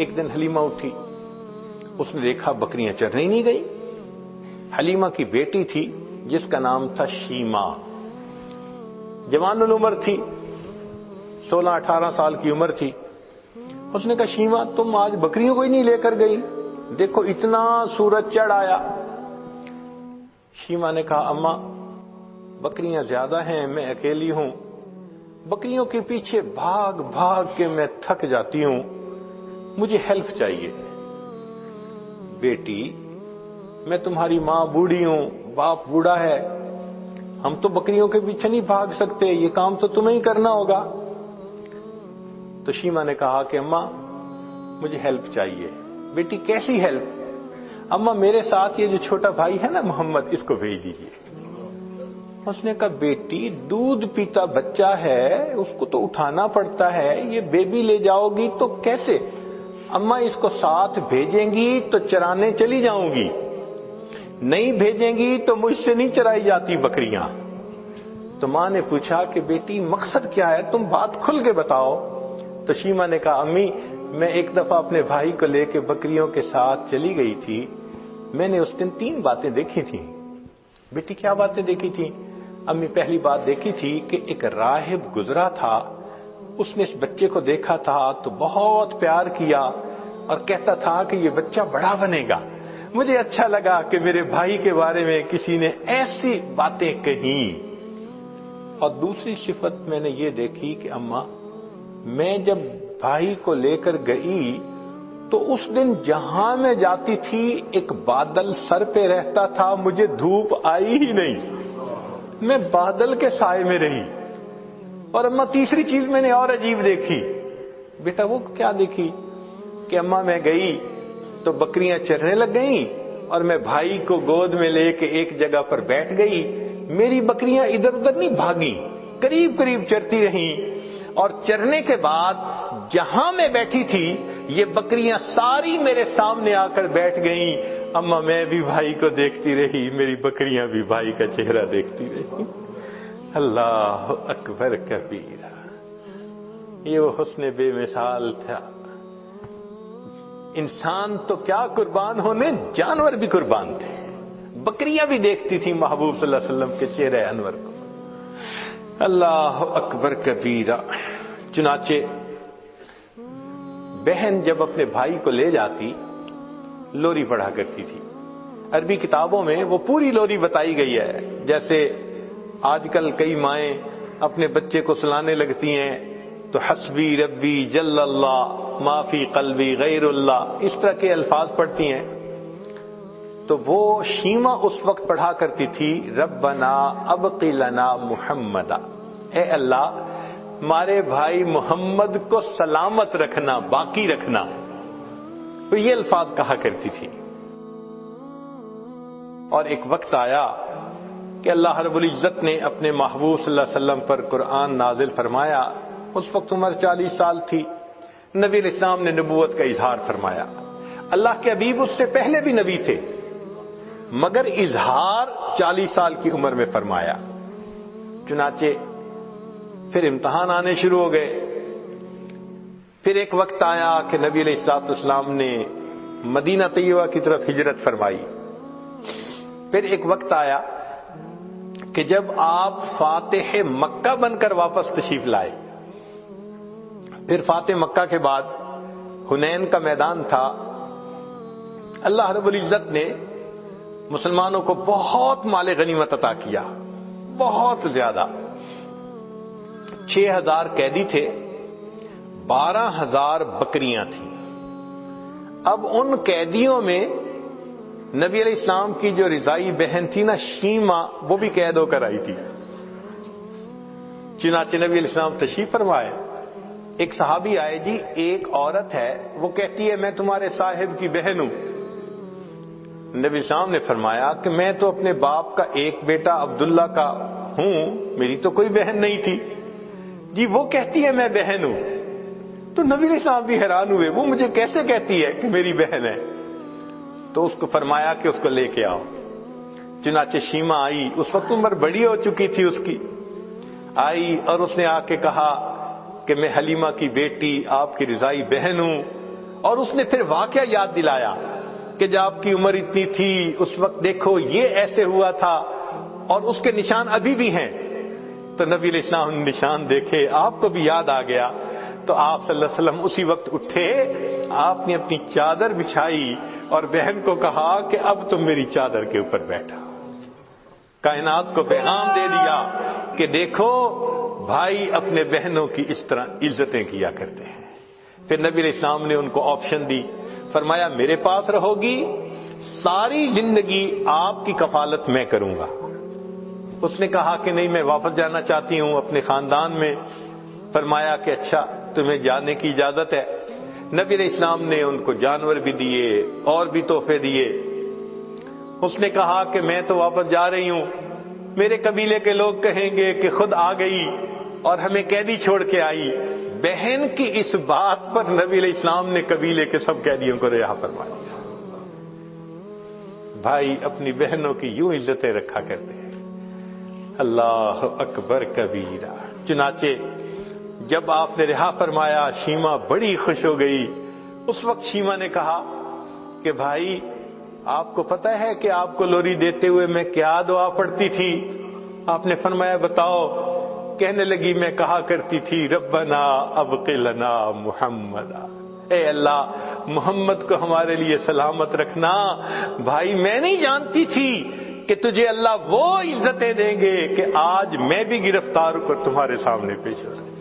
ایک دن حلیمہ اٹھی، اس نے دیکھا بکریاں چرنے نہیں گئی۔ حلیمہ کی بیٹی تھی جس کا نام تھا شیمہ، جوان العمر تھی، 16-18 سال کی عمر تھی۔ اس نے کہا شیمہ تم آج بکریوں کو ہی نہیں لے کر گئی، دیکھو اتنا سورج چڑھ آیا۔ شیمہ نے کہا اماں بکریاں زیادہ ہیں، میں اکیلی ہوں، بکریوں کے پیچھے بھاگ بھاگ کے میں تھک جاتی ہوں، مجھے ہیلپ چاہیے۔ بیٹی میں تمہاری ماں بوڑھی ہوں، باپ بوڑھا ہے، ہم تو بکریوں کے پیچھے نہیں بھاگ سکتے، یہ کام تو تمہیں ہی کرنا ہوگا۔ تو شیمہ نے کہا کہ اماں مجھے ہیلپ چاہیے۔ بیٹی کیسی ہیلپ؟ اماں میرے ساتھ یہ جو چھوٹا بھائی ہے نا محمد، اس کو بھیج دیجیے۔ اس نے کہا بیٹی دودھ پیتا بچہ ہے، اس کو تو اٹھانا پڑتا ہے، یہ بیبی لے جاؤ گی تو کیسے؟ اماں اس کو ساتھ بھیجیں گی تو چرانے چلی جاؤں گی، نہیں بھیجیں گی تو مجھ سے نہیں چرائی جاتی بکریاں۔ تو ماں نے پوچھا کہ بیٹی مقصد کیا ہے، تم بات کھل کے بتاؤ۔ تو شیمہ نے کہا امی میں ایک دفعہ اپنے بھائی کو لے کے بکریوں کے ساتھ چلی گئی تھی، میں نے اس دن 3 باتیں دیکھی تھیں۔ بیٹی کیا باتیں دیکھی تھیں؟ امی پہلی بات دیکھی تھی کہ ایک راہب گزرا تھا، اس نے اس بچے کو دیکھا تھا تو بہت پیار کیا اور کہتا تھا کہ یہ بچہ بڑا بنے گا۔ مجھے اچھا لگا کہ میرے بھائی کے بارے میں کسی نے ایسی باتیں کہیں۔ اور دوسری صفت میں نے یہ دیکھی کہ اماں میں جب بھائی کو لے کر گئی تو اس دن جہاں میں جاتی تھی ایک بادل سر پہ رہتا تھا، مجھے دھوپ آئی ہی نہیں، میں بادل کے سائے میں رہی۔ اور اماں تیسری چیز میں نے اور عجیب دیکھی۔ بیٹا وہ کیا دیکھی؟ کہ اماں میں گئی تو بکریاں چرنے لگ گئیں اور میں بھائی کو گود میں لے کے ایک جگہ پر بیٹھ گئی، میری بکریاں ادھر ادھر نہیں بھاگی، قریب قریب چرتی رہیں، اور چرنے کے بعد جہاں میں بیٹھی تھی یہ بکریاں ساری میرے سامنے آ کر بیٹھ گئیں۔ اماں میں بھی بھائی کو دیکھتی رہی، میری بکریاں بھی بھائی کا چہرہ دیکھتی رہی۔ اللہ اکبر کبیرہ، یہ وہ حسن بے مثال تھا۔ انسان تو کیا قربان ہونے، جانور بھی قربان تھے، بکریاں بھی دیکھتی تھی محبوب صلی اللہ علیہ وسلم کے چہرے انور کو۔ اللہ اکبر کبیرہ۔ چنانچہ بہن جب اپنے بھائی کو لے جاتی لوری پڑھا کرتی تھی۔ عربی کتابوں میں وہ پوری لوری بتائی گئی ہے، جیسے آج کل کئی مائیں اپنے بچے کو سلانے لگتی ہیں تو حسبی ربی جل اللہ ما فی قلبی غیر اللہ، اس طرح کے الفاظ پڑھتی ہیں۔ تو وہ شیمہ اس وقت پڑھا کرتی تھی ربنا ابقی لنا محمدا، اے اللہ ہمارے بھائی محمد کو سلامت رکھنا، باقی رکھنا، تو یہ الفاظ کہا کرتی تھی۔ اور ایک وقت آیا کہ اللہ رب العزت نے اپنے محبوب صلی اللہ علیہ وسلم پر قرآن نازل فرمایا، اس وقت عمر 40 سال تھی، نبی علیہ السلام نے نبوت کا اظہار فرمایا۔ اللہ کے حبیب اس سے پہلے بھی نبی تھے مگر اظہار 40 سال کی عمر میں فرمایا۔ چنانچہ پھر امتحان آنے شروع ہو گئے۔ پھر ایک وقت آیا کہ نبی علیہ الصلوۃ والسلام نے مدینہ طیبہ کی طرف ہجرت فرمائی۔ پھر ایک وقت آیا کہ جب آپ فاتح مکہ بن کر واپس تشریف لائے۔ پھر فاتح مکہ کے بعد حنین کا میدان تھا، اللہ رب العزت نے مسلمانوں کو بہت مال غنیمت عطا کیا، بہت زیادہ۔ 6000 قیدی تھے، 12000 بکریاں تھیں۔ اب ان قیدیوں میں نبی علیہ السلام کی جو رضائی بہن تھی نا شیمہ، وہ بھی قید ہو کر آئی تھی۔ چنانچہ نبی علیہ السلام تشریف فرمائے، ایک صحابی آئے، جی ایک عورت ہے وہ کہتی ہے میں تمہارے صاحب کی بہن ہوں۔ نبی السلام نے فرمایا کہ میں تو اپنے باپ کا ایک بیٹا عبداللہ کا ہوں، میری تو کوئی بہن نہیں تھی۔ جی وہ کہتی ہے میں بہن ہوں۔ تو نبی علیہ السلام بھی حیران ہوئے، وہ مجھے کیسے کہتی ہے کہ میری بہن ہے؟ تو اس کو فرمایا کہ اس کو لے کے آؤ۔ چنانچہ شیمہ آئی، اس وقت عمر بڑی ہو چکی تھی اس کی، آئی اور اس نے آ کے کہا کہ میں حلیمہ کی بیٹی آپ کی رضائی بہن ہوں، اور اس نے پھر واقعہ یاد دلایا کہ جب آپ کی عمر اتنی تھی اس وقت دیکھو یہ ایسے ہوا تھا اور اس کے نشان ابھی بھی ہیں. تو نبی علیہ السلام نے نشان دیکھے, آپ کو بھی یاد آ گیا. تو آپ صلی اللہ علیہ وسلم اسی وقت اٹھے, آپ نے اپنی چادر بچھائی اور بہن کو کہا کہ اب تم میری چادر کے اوپر بیٹھا. کائنات کو پیغام دے دیا کہ دیکھو بھائی اپنے بہنوں کی اس طرح عزتیں کیا کرتے ہیں. پھر نبی علیہ السلام نے ان کو آپشن دی, فرمایا میرے پاس رہو گی, ساری زندگی آپ کی کفالت میں کروں گا. اس نے کہا کہ نہیں میں واپس جانا چاہتی ہوں اپنے خاندان میں. فرمایا کہ اچھا تمہیں جانے کی اجازت ہے. نبی علیہ السلام نے ان کو جانور بھی دیے اور بھی تحفے دیے. اس نے کہا کہ میں تو واپس جا رہی ہوں, میرے قبیلے کے لوگ کہیں گے کہ خود آ گئی اور ہمیں قیدی چھوڑ کے آئی. بہن کی اس بات پر نبی علیہ السلام نے قبیلے کے سب قیدیوں کو رہا فرمایا. بھائی اپنی بہنوں کی یوں عزتیں رکھا کرتے ہیں. اللہ اکبر کبیرہ. چنانچہ جب آپ نے رہا فرمایا شیما بڑی خوش ہو گئی. اس وقت شیما نے کہا کہ بھائی آپ کو پتہ ہے کہ آپ کو لوری دیتے ہوئے میں کیا دعا پڑھتی تھی؟ آپ نے فرمایا بتاؤ. کہنے لگی میں کہا کرتی تھی ربنا ابق لنا محمد, اے اللہ محمد کو ہمارے لیے سلامت رکھنا. بھائی میں نہیں جانتی تھی کہ تجھے اللہ وہ عزتیں دیں گے کہ آج میں بھی گرفتار ہو کر تمہارے سامنے پیش ہوں.